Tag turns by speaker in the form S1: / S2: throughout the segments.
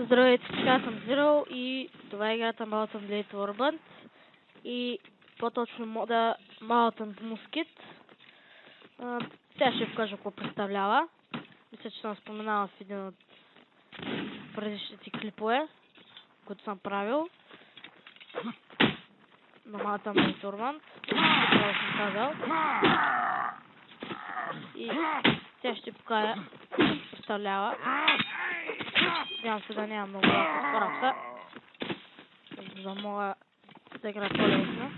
S1: Здравейте, така съм Zero и това е играта Mountain Blade Warband и по-точно мода Mountain Musket. Сега ще покажа какво представлява. Мисля, че съм споменала в един от предишните клипове, които съм правил на Mountain Blade Warband. Това съм казал. И сега ще покажа какво представлява. Надявам се да няма много скорапса, за да мога да игра по-лесно.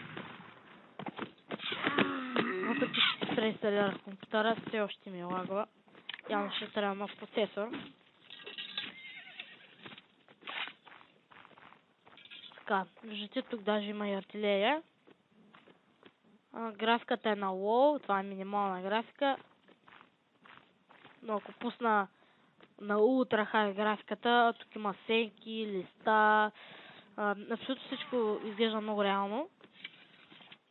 S1: Въпреки че се преинсталирах компютъра, все още ми лагва. Явно ще трябва нов процесор. Така, виждате, тук даже има и артилерия. Графиката е на low, това е минимална графика. Но ако пусна на ултра хай графиката, тук има сенки, листа, абсолютно всичко изглежда много реално.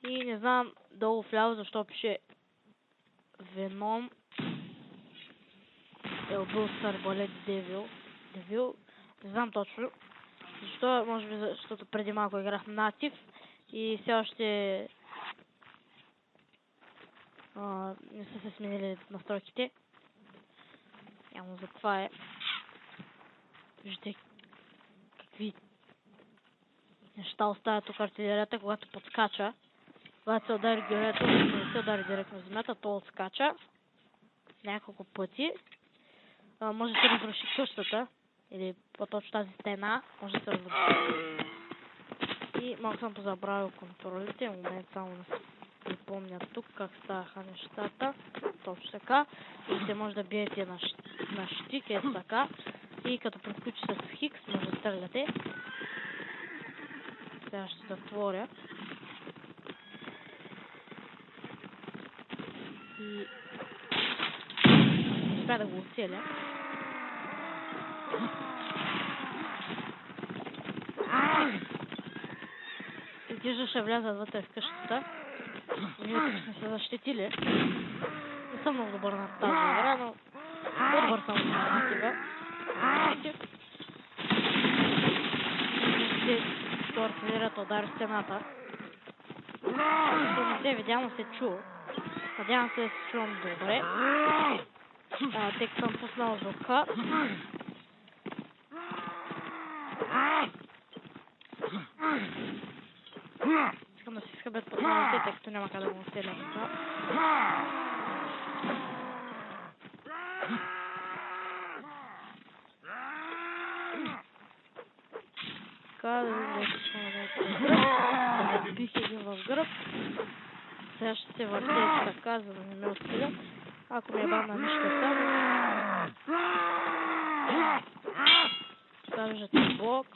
S1: И не знам долу вляво защо пише Venom Elbow Arbalest Devil. Не знам точно защо, може би защото преди малко играх на Native и все още не са се сменили настройките. Явно за това е. Вижте какви неща оставя тук артилерията, когато подскача. Когато се удари гюлето, не се удари директно в земята, то отскача няколко пъти. Може да се разруши къщата, или по-точно тази стена, може да се разруши. И малко съм позабравил контролите, в момент само да се припомня тук как ставаха нещата. Точно така. И се може да биете на щик, ето така. И като приключи с хикс, може да стреляте. Сега ще затворя. И успя да го оцеля. Изглежда ще влязат вътре в къщата. Вие тук сме се защитили. Не съм много добър на тази игра, но по-добър съм на Native. Ще артилерията удари стената. Не се видя, но се чу. Надявам се да се чувам добре. Тъй като съм пуснал звука. Искам да си изхъбят патроните, тъй като няма как да го оцеля така. Така, да видим да искам да ме бих един в гръб. Сега ще се върте така, за да не ме оцеля. Ако ми е бавна мишката. Така виждате блок.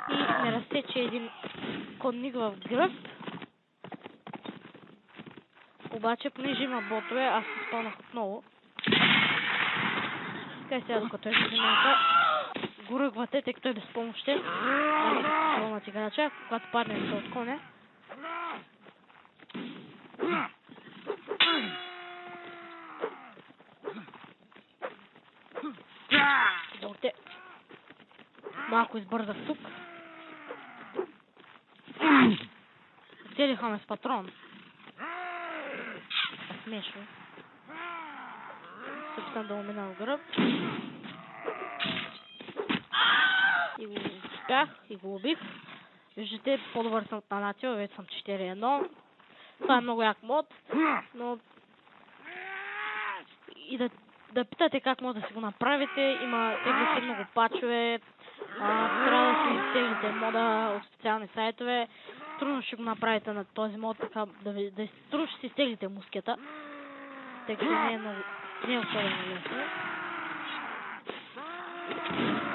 S1: И не разсече един конник в гръб. Обаче, понеже има ботове, аз се спълнах отново. Така и сега, докато е в момента, го ръгвате, тъй като е безпомощен. Пълнат играча, когато падне се от коня. Добре. Малко избързах тук. Целиха ме с патрон. Смешно. Се опитам да му мина в гръб. И го успях, и го убих. Виждате, по-добър съм от Native, вече съм 4-1. Това е много як мод, но и да питате как може да си го направите, има теглите много пачове, трябва да си изтеглите мода от специални сайтове. Трудно ще го направите на този мод, така трудно ще си изтеглите мускета, тъй като не е особено лесно.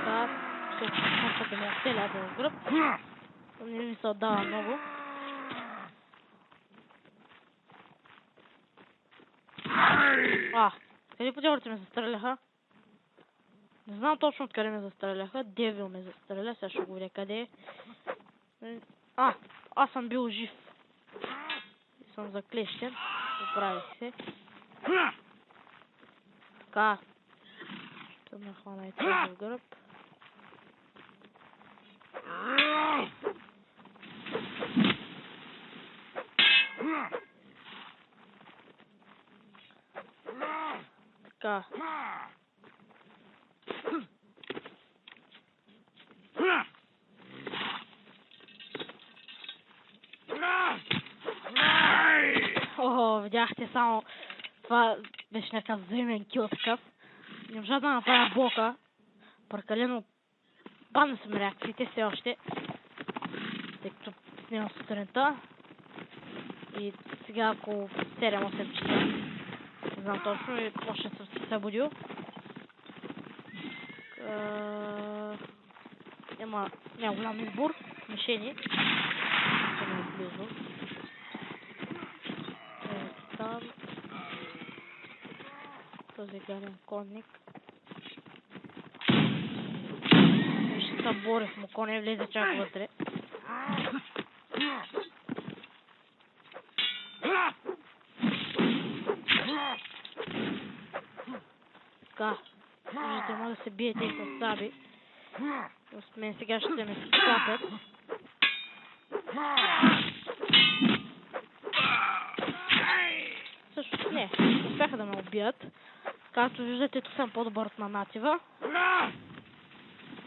S1: Така, ще опитам да му оцеля в гръб, но не ми се отдава много. Къде подявате ме застреляха? Не знам точно откъде ме застреляха. Девил ме застреля, сега ще го видя къде е. Аз съм бил жив. И съм заклещен. Поправих се. Така. Ще Нахвана и този в гръб. Така. Охо, видяхте само. Това беше някакъв взаимен кил такъв. Не можа да направя блока. Прекалено падна са ми реакциите все още. Тъй като снимам сутринта. И сега около 7-8 часа. Не знам точно и още съм се събудил. Няма голям избор. Мишени. Няма близо. Там. Този гаден конник. Ще се бори с му, коне влезе чак вътре. Така. Виждате, може да се биете и с саби. С мен сега ще ме се склапят. Също не, успяха да ме убият. Както виждате, тук съм по-добър на Натива.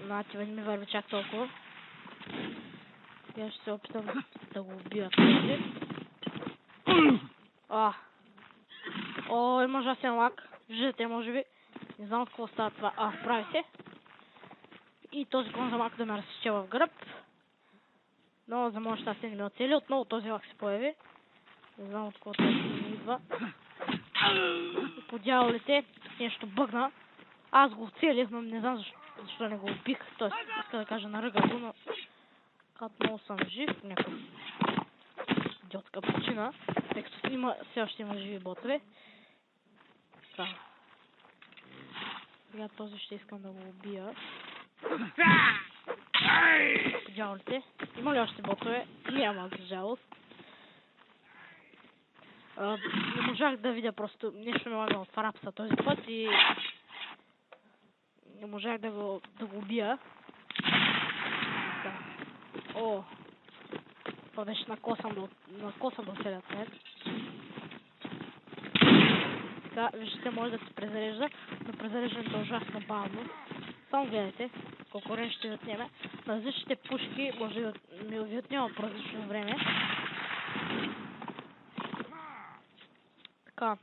S1: Натива не ми върви чак толкова. Сега ще се опитам да го убия този. О, има ужасен лак. Виждате, може би. Не знам от какво става това. Прави се. И този кон за малко да ме разсече в гръб. Но за моя щастие не ме оцели. Отново този лак се появи. Не знам от какво точно ми идва. И по дяволите нещо бъгна. Аз го оцелих, но не знам защо не го убих. Тоест, иска да кажа наръга го, но като много съм жив, някаква идиотска причина. Тъй като все още има живи ботове. Така. Сега този ще искам да го убия. По дяволите. Има ли още ботове? Няма, за жалост. Не можах да видя просто нещо ме лага от фарапса този път и не можах да го убия. Да. Това беше накосан да оцелят мен. Така, виждате, може да се презарежда, но презареждането е ужасно бавно. Само гледайте колко време ще ви отнеме. На различните пушки може да ми ви отнема по различно време. Така.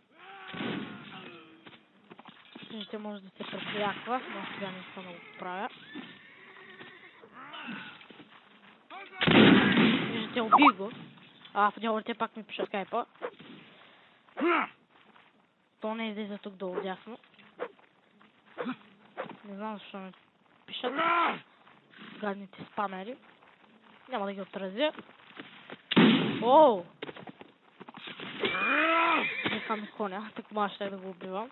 S1: Виждате, може да се пресиляква, но сега не искам да го правя. Виждате, уби го. В дяволите пак ми пиша скайпа. То не излиза тук долу дясно. Не знам защо ми пишат гадните спамери. Няма да ги отразя. Биха ми коня, так мога ще да го убивам.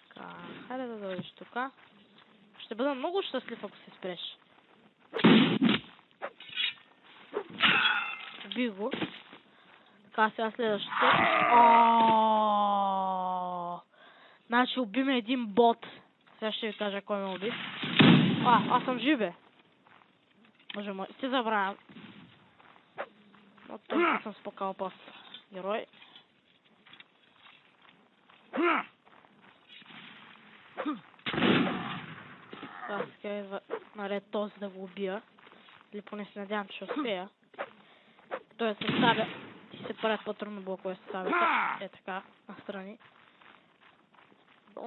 S1: Така, хайде да дойдеш тук. Ще бъда много щастлив, ако се спреш. Уби го. Така, сега следващото. Значи уби ме един бот. Сега ще ви кажа кой ме уби. Аз съм жив, бе. Боже мой, се забравям. Но този съм спокал пас. Герой. Сега идва наред този да го убия. Или поне се надявам, че ще успея. Той се ставя. Ти се правят по-трудно блокове с ставята. Е така, настрани.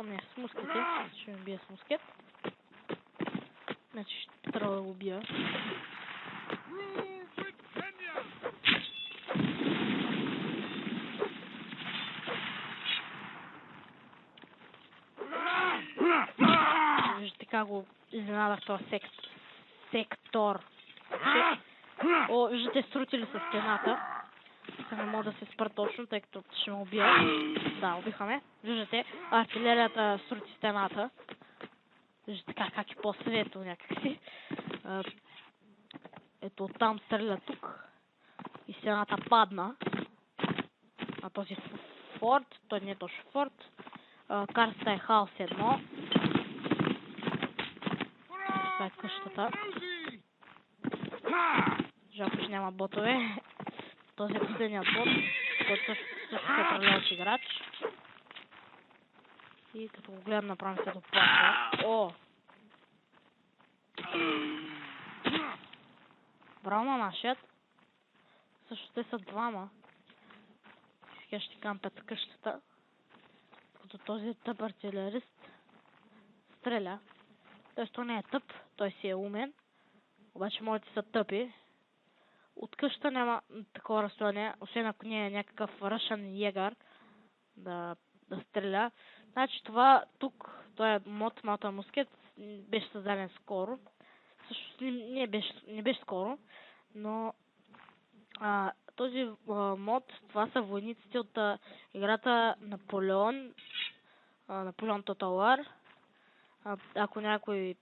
S1: Не, с муските. Ще ми бие с мускет. Значи ще трябва да го убия. Виждате как го изненадах този сектор. Виждате, срутили се стената. Не мога да се спра точно, тъй като ще ме убия. Да, убиха ме. Виждате, артилерията срути стената. Виждате как е по-светло някакси. Ето оттам стреля тук. И стената падна. На този форт. Той не е точно форт. Картата е хаос 1. къщата. Жалко, че няма ботове. Този е последният бот, който също се управляващ играч. И като го гледам, направим се доплашва. О! Браво на нашият. Също те са двама. Сега ще кампят къщата. Като този тъп артилерист стреля. Тоест той не е тъп, той си е умен. Обаче моите са тъпи. От къщата няма такова разстояние, освен ако не е някакъв ръшен егър да стреля. Значи това тук, той е мод Mountain Musket, беше създаден скоро. Също не беше скоро, но този мод, това са войниците от играта Наполеон Total War. Ако някой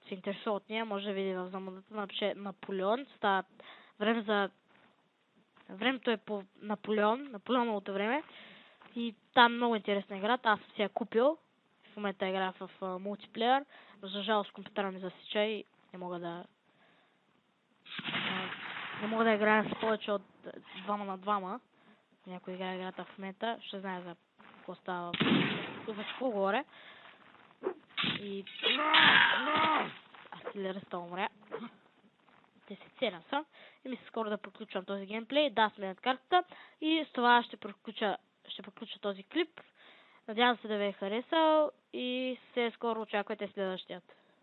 S1: се интересува от нея, може да види в замъдата, напише Наполеон. Става времето е по Наполеоновото време. И там много интересна игра. Аз съм си я купил. В момента играя в мултиплеер. За жалост компютъра ми засича и не мога да играя с повече от 2 на 2. Някой играе играта в момента, ще знае за какво става за какво горе. И артилериста умря. Те си цена са. И мисля скоро да приключвам този геймплей. Да, сменят картата. И с това ще приключа този клип. Надявам се да ви е харесал и скоро очаквайте следващият.